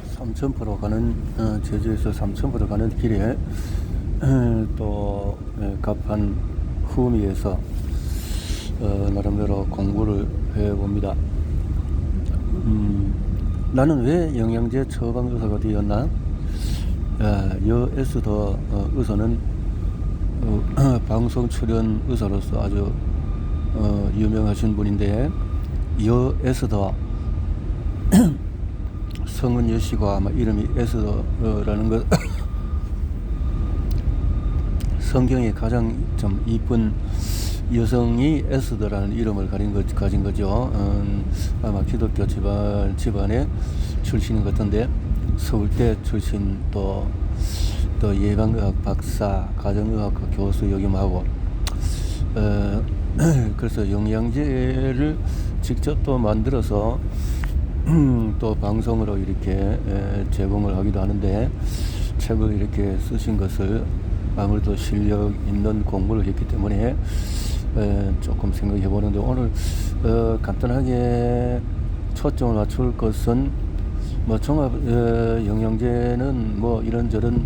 삼천포로 가는 제주에서 삼천포로 가는 길에 또 갑판 후미에서 나름대로 공부를 해봅니다. 나는 왜 영양제 처방조사가 되었나? 여 에스더 의사는 방송 출연 의사로서 아주 유명하신 분인데, 여 에스더 성은 여씨고 아마 이름이 에스더라는 것 성경에 가장 좀 이쁜 여성이 에스더라는 이름을 가진 거죠. 아마 기독교 집안의 출신인 것 같은데, 서울대 출신, 또 예방의학 박사, 가정의학 교수 역임하고, 그래서 영양제를 직접 또 만들어서 또 방송으로 이렇게 제공을 하기도 하는데, 책을 이렇게 쓰신 것을 아무래도 실력 있는 공부를 했기 때문에 조금 생각해 보는데, 오늘 간단하게 초점을 맞출 것은 뭐 종합 영양제는 뭐 이런저런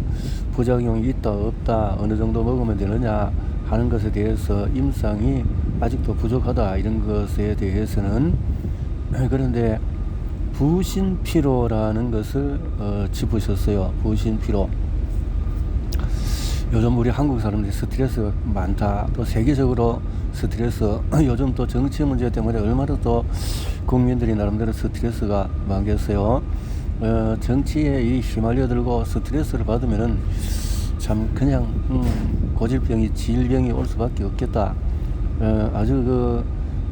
부작용이 있다 없다, 어느 정도 먹으면 되느냐 하는 것에 대해서 임상이 아직도 부족하다, 이런 것에 대해서는. 그런데 부신피로라는 것을 짚으셨어요. 부신피로. 요즘 우리 한국 사람들이 스트레스가 많다. 또 세계적으로 스트레스, 요즘 또 정치 문제 때문에 얼마나 또 국민들이 나름대로 스트레스가 많겠어요. 정치에 이 휘말려들고 스트레스를 받으면은 참 그냥 고질병이, 질병이 올 수밖에 없겠다. 아주 그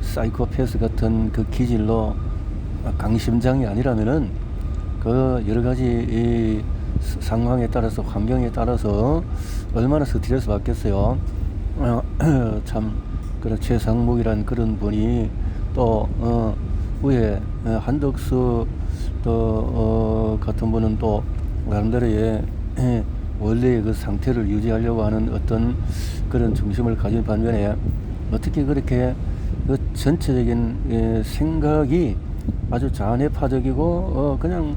사이코패스 같은 그 기질로 강심장이 아니라면은 그 여러 가지 이 상황에 따라서, 환경에 따라서 얼마나 스트레스 받겠어요. 참 그런 최상목이란 그런 분이 또 위에 한덕수 또 같은 분은 또 나름대로의 원래의 그 상태를 유지하려고 하는 어떤 그런 중심을 가진 반면에, 어떻게 그렇게 그 전체적인 생각이 아주 잔해파적이고 그냥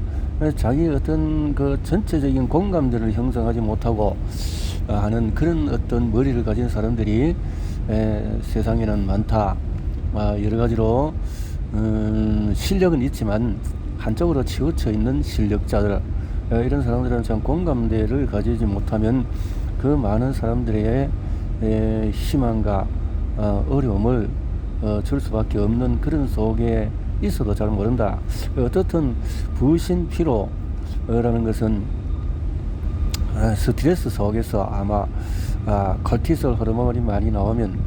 자기 어떤 그 전체적인 공감대를 형성하지 못하고 하는 그런 어떤 머리를 가진 사람들이 세상에는 많다. 여러 가지로 실력은 있지만 한쪽으로 치우쳐 있는 실력자들, 이런 사람들은 참 공감대를 가지지 못하면 그 많은 사람들의 희망과 어려움을 줄 수밖에 없는 그런 속에 있어도 잘 모른다. 어떻든 부신피로라는 것은 스트레스 속에서 아마 코르티솔 호르몬이 많이 나오면,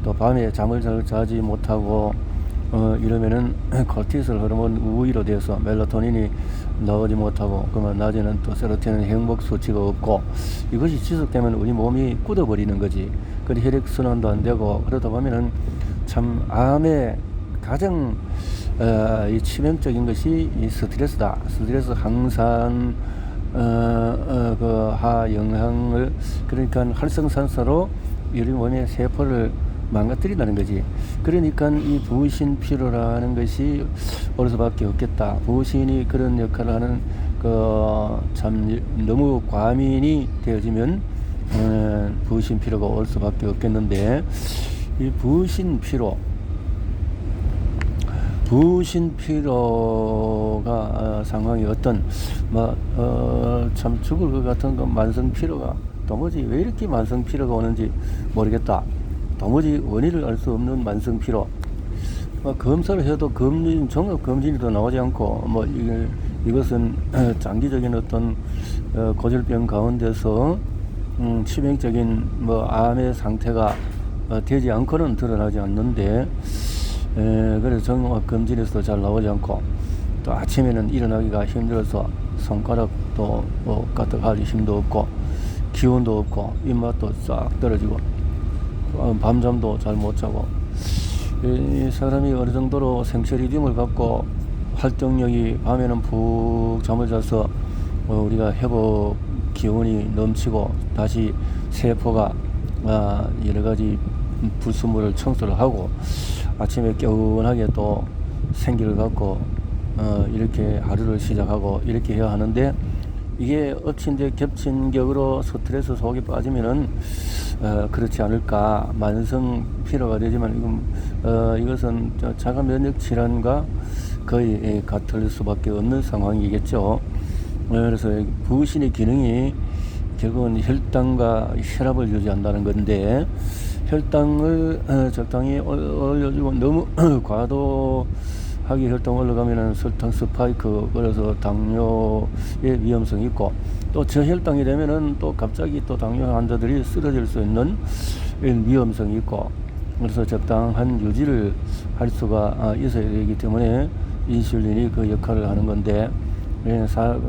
또 밤에 잠을 잘 자지 못하고 이러면은 코르티솔 호르몬 우위로 돼서 멜라토닌이 나오지 못하고, 그러면 낮에는 또 세로토닌 행복 수치가 없고, 이것이 지속되면 우리 몸이 굳어버리는 거지. 그리고 혈액순환도 안 되고, 그러다 보면은 참 암의 가장 이 치명적인 것이 이 스트레스다. 스트레스 항산 그 하영향을, 그러니까 활성산소로 우리 몸의 세포를 망가뜨린다는 거지. 그러니까 이 부신피로라는 것이 올 수밖에 없겠다. 부신이 그런 역할을 하는 참 너무 과민이 되어지면 부신피로가 올 수밖에 없겠는데, 이 부신피로가 상황이 어떤 참 죽을 것 같은 그 만성피로가, 도무지 왜 이렇게 만성피로가 오는지 모르겠다. 도무지 원인을 알 수 없는 만성피로. 검사를 해도 종합검진도 나오지 않고, 이것은 장기적인 어떤 고질병 가운데서 치명적인 암의 상태가 되지 않고는 드러나지 않는데, 그래서 종합검진에서도 잘 나오지 않고, 또 아침에는 일어나기가 힘들어서 손가락도 까딱할 힘도 없고, 기운도 없고, 입맛도 싹 떨어지고, 밤잠도 잘 못 자고, 이 사람이 어느 정도로 생체리듬을 갖고 활동력이, 밤에는 푹 잠을 자서 우리가 회복 기운이 넘치고, 다시 세포가 여러 가지 불순물을 청소를 하고 아침에 개운하게 또 생기를 갖고 이렇게 하루를 시작하고 이렇게 해야 하는데, 이게 엎친 데 겹친 격으로 스트레스 속에 빠지면은 그렇지 않을까. 만성 피로가 되지만 이것은 자가 면역 질환과 거의 같을 수밖에 없는 상황이겠죠. 그래서 부신의 기능이 결국은 혈당과 혈압을 유지한다는 건데, 혈당을 적당히 올려주고 너무 과도하게 혈당 올라가면은 설탕 스파이크, 그래서 당뇨의 위험성이 있고, 또 저혈당이 되면은 또 갑자기 또 당뇨 환자들이 쓰러질 수 있는 위험성이 있고, 그래서 적당한 유지를 할 수가 있어야 되기 때문에 인슐린이 그 역할을 하는 건데,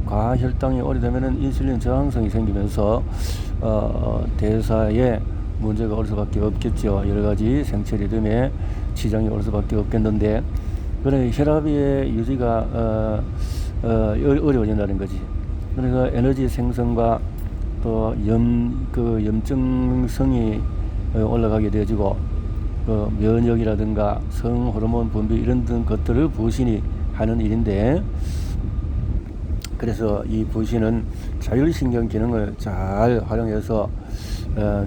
과혈당이 오래되면은 인슐린 저항성이 생기면서 대사에 문제가 올 수밖에 없겠죠. 여러 가지 생체 리듬에 지장이 올 수밖에 없겠는데, 그래 혈압의 유지가 어려워진다는 거지. 그러니까 에너지 생성과 또 염증성이 올라가게 되어지고, 그 면역이라든가 성호르몬 분비 이런 등 것들을 부신이 하는 일인데, 그래서 이 부신은 자율신경 기능을 잘 활용해서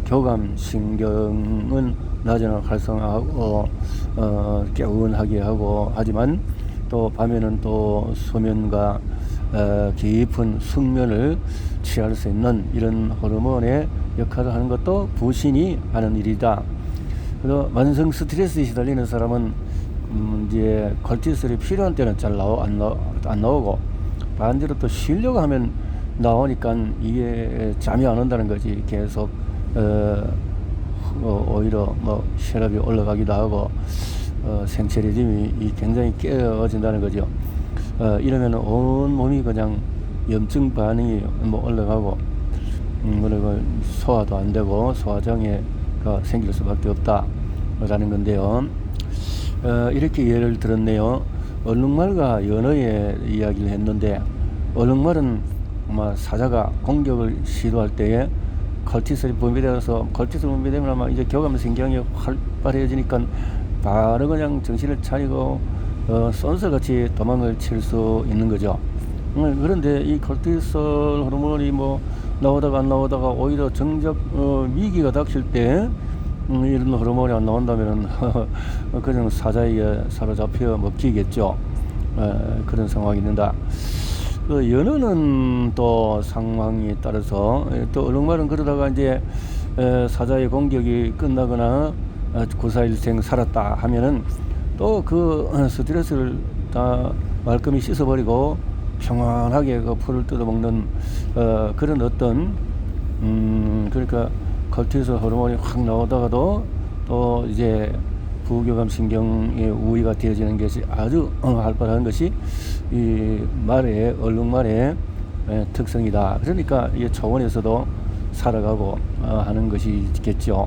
교감신경은 낮에는 활성화하고 개운하게 하고, 하지만 또 밤에는 또 수면과 깊은 숙면을 취할 수 있는 이런 호르몬의 역할을 하는 것도 부신이 하는 일이다. 그래서 만성 스트레스에 시달리는 사람은 이제 kortisol이 필요한 때는 잘 안 나오고, 반대로 또 쉬려고 하면 나오니까 이게 잠이 안 온다는 거지. 계속 오히려 혈압이 올라가기도 하고 생체 리듬이 굉장히 깨어진다는 거죠. 이러면 온 몸이 그냥 염증 반응이 올라가고, 그리고 소화도 안 되고 소화장애가 생길 수밖에 없다라는 건데요. 이렇게 예를 들었네요. 얼룩말과 연어의 이야기를 했는데, 얼룩말은 아마 사자가 공격을 시도할 때에 kortisol이 분비되어서, kortisol 분비되면 아마 이제 교감신경이 활발해지니까 바로 그냥 정신을 차리고 쏜살같이 도망을 칠 수 있는 거죠. 그런데 이 kortisol 호르몬이 나오다가 안 나오다가 오히려 정작 위기가 닥칠 때 이런 호르몬이 안 나온다면은 그냥 사자에게 사로잡혀 먹히겠죠. 그런 상황이 있는다. 그 연어는 또 상황에 따라서, 또 얼룩말은 그러다가 이제 사자의 공격이 끝나거나 구사일생 살았다 하면은 또 그 스트레스를 다 말끔히 씻어버리고 평안하게 그 풀을 뜯어먹는 그런 어떤 그러니까 kortisol 호르몬이 확 나오다가도 또 이제 부교감신경의 우위가 되어지는 것이 아주 활발한 것이 이 얼룩말의 특성이다. 그러니까 이 초원에서도 살아가고 하는 것이겠죠.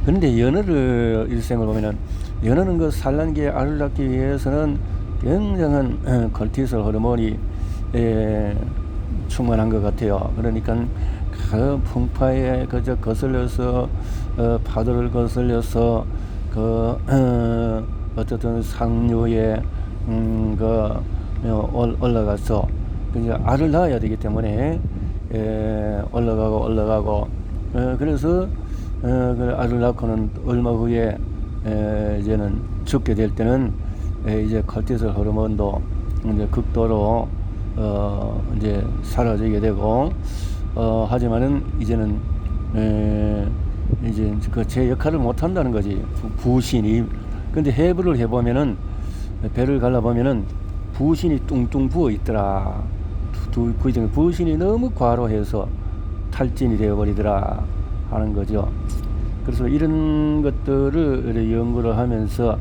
그런데 연어를 일생을 보면은, 연어는 그 산란기에 알을 낳기 위해서는 굉장한 kortisol 호르몬이 충만한 것 같아요. 그러니까 그 풍파에 그저 거슬려서 파도를 거슬려서 어쨌든 상류에 올라가서 이제 알을 낳아야 되기 때문에 올라가고 그래서 그 알을 낳고는 얼마 후에 이제는 죽게 될 때는 이제 kortisol 호르몬도 이제 극도로 이제 사라지게 되고, 하지만은 이제는 이제 그 제 역할을 못 한다는 거지, 부신이. 근데 해부를 해보면은, 배를 갈라보면은 부신이 뚱뚱 부어 있더라. 부신이 너무 과로해서 탈진이 되어버리더라 하는 거죠. 그래서 이런 것들을 연구를 하면서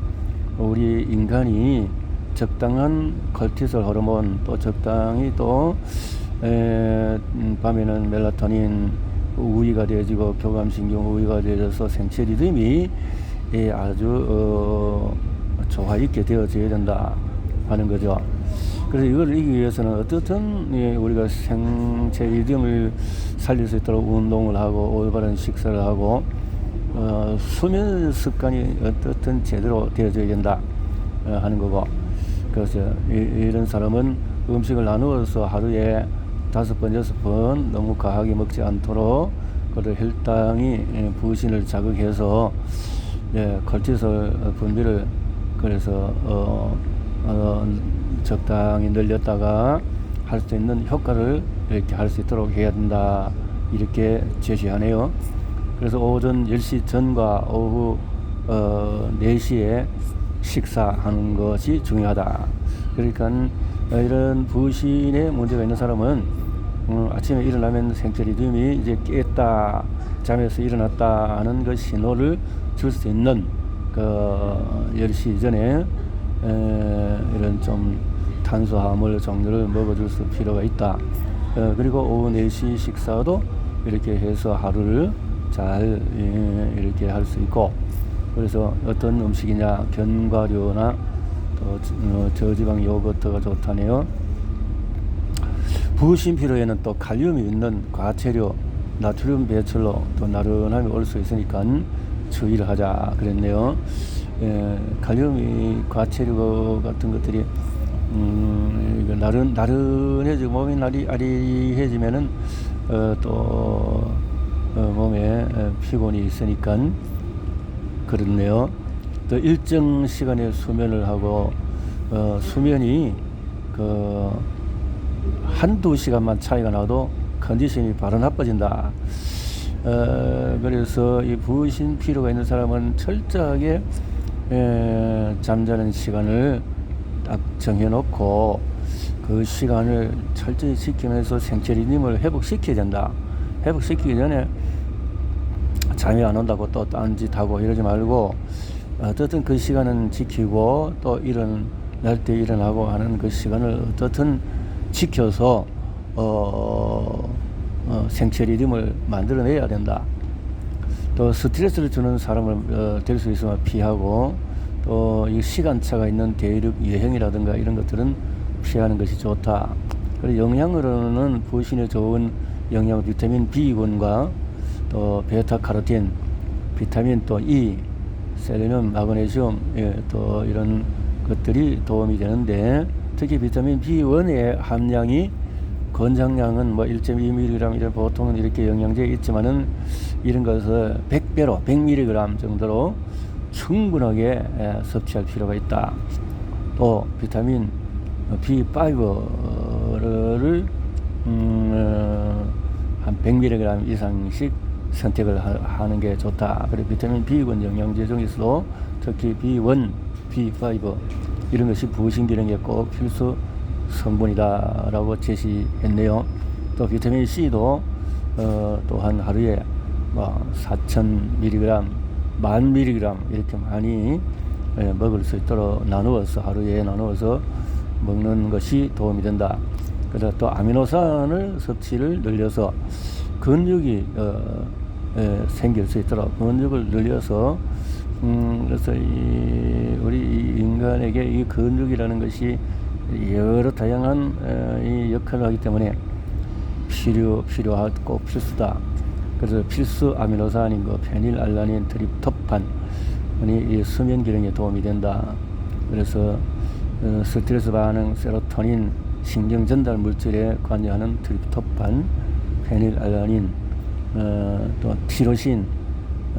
우리 인간이 적당한 kortisol 호르몬, 또 적당히 또 밤에는 멜라토닌 우위가 되어지고 교감신경 우위가 되어져서 생체 리듬이 아주 조화 있게 되어져야 된다 하는 거죠. 그래서 이걸 이기기 위해서는 어떻든 우리가 생체 리듬을 살릴 수 있도록 운동을 하고 올바른 식사를 하고 수면 습관이 어떻든 제대로 되어져야 된다 하는 거고, 그래서 이런 사람은 음식을 나누어서 하루에 5번, 6번 너무 과하게 먹지 않도록 그를 혈당이 부신을 자극해서 콜티솔 분비를 그래서 적당히 늘렸다가 할 수 있는 효과를 이렇게 할 수 있도록 해야 된다, 이렇게 제시하네요. 그래서 오전 10시 전과 오후 4시에 식사하는 것이 중요하다. 그러니까 이런 부신에 문제가 있는 사람은 아침에 일어나면 생체 리듬이 이제 깼다, 잠에서 일어났다 하는 그 신호를 줄 수 있는 그 10시 전에 이런 좀 탄수화물 종류를 먹어줄 수 필요가 있다. 그리고 오후 4시 식사도 이렇게 해서 하루를 잘 이렇게 할 수 있고, 그래서 어떤 음식이냐, 견과류나 또 저지방 요거트가 좋다네요. 부신 피로에는 또 칼륨이 있는 과채료, 나트륨 배출로 또 나른함이 올 수 있으니까 주의를 하자 그랬네요. 칼륨이 과채료 같은 것들이 나른해지고 몸이 아리해지면은 또 몸에 피곤이 있으니까 그렇네요. 또 일정 시간의 수면을 하고 수면이 그 한두 시간만 차이가 나도 컨디션이 바로 나빠진다. 그래서 이 부신 피로가 있는 사람은 철저하게 잠자는 시간을 딱 정해놓고 그 시간을 철저히 지키면서 생체 리듬을 회복시켜야 된다. 회복시키기 전에 잠이 안 온다고 또 딴짓하고 이러지 말고, 어떻든 그 시간은 지키고 또 일어날 때 일어나고 하는 그 시간을 어떻든 지켜서 생체 리듬을 만들어내야 된다. 또 스트레스를 주는 사람을 될 수 있으면 피하고, 또 이 시간차가 있는 대륙 여행이라든가 이런 것들은 피하는 것이 좋다. 그리고 영양으로는 부신에 좋은 영양 비타민 B군과 또 베타카로틴, 비타민 또 E, 셀레늄, 마그네슘, 또 이런 것들이 도움이 되는데, 특히 비타민 B1의 함량이 권장량은 뭐 1.2mg 이런 보통은 이렇게 영양제에 있지만은 이런 것을 100배로 100mg 정도로 충분하게 섭취할 필요가 있다. 또 비타민 B5를 한 100mg 이상씩 선택을 하는 게 좋다. 그리고 비타민 B군 영양제 중에서도 특히 B1, B5 이런 것이 부신 기능에 꼭 필수 성분이다 라고 제시했네요. 또 비타민 C도 또한 하루에 뭐 4,000mg, 10,000mg 이렇게 많이 먹을 수 있도록 하루에 나누어서 먹는 것이 도움이 된다. 그래서 또 아미노산을 섭취를 늘려서 근육이 생길 수 있도록 근육을 늘려서 그래서 우리 인간에게 이 근육이라는 것이 여러 다양한 이 역할을 하기 때문에 필요하고 필수다. 그래서 필수 아미노산인 거 페닐알라닌, 트립토판이 이 수면 기능에 도움이 된다. 그래서 스트레스 반응, 세로토닌, 신경 전달 물질에 관여하는 트립토판, 페닐알라닌, 또 티로신,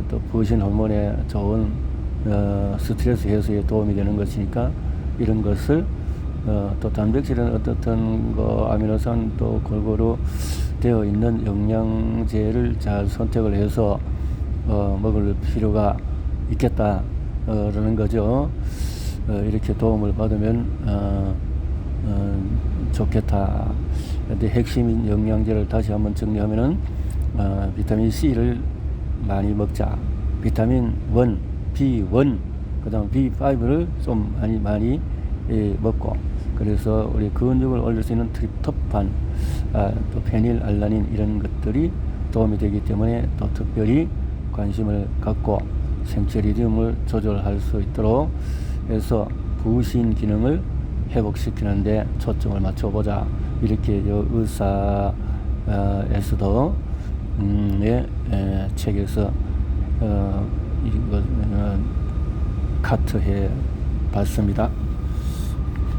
또 부신 호르몬에 좋은 스트레스 해소에 도움이 되는 것이니까 이런 것을 또 단백질은 어떻든 아미노산 또 골고루 되어 있는 영양제를 잘 선택을 해서 먹을 필요가 있겠다 라는 거죠. 이렇게 도움을 받으면 좋겠다. 근데 핵심 영양제를 다시 한번 정리하면은 비타민 C를 많이 먹자. 비타민 1, B1, 그 다음 B5를 좀 많이 먹고, 그래서 우리 근육을 올릴 수 있는 트립토판, 또 페닐알라닌 이런 것들이 도움이 되기 때문에 또 특별히 관심을 갖고 생체 리듬을 조절할 수 있도록 해서 부신 기능을 회복시키는 데 초점을 맞춰보자. 이렇게 의사에서도 책에서 이거 카트해 봤습니다.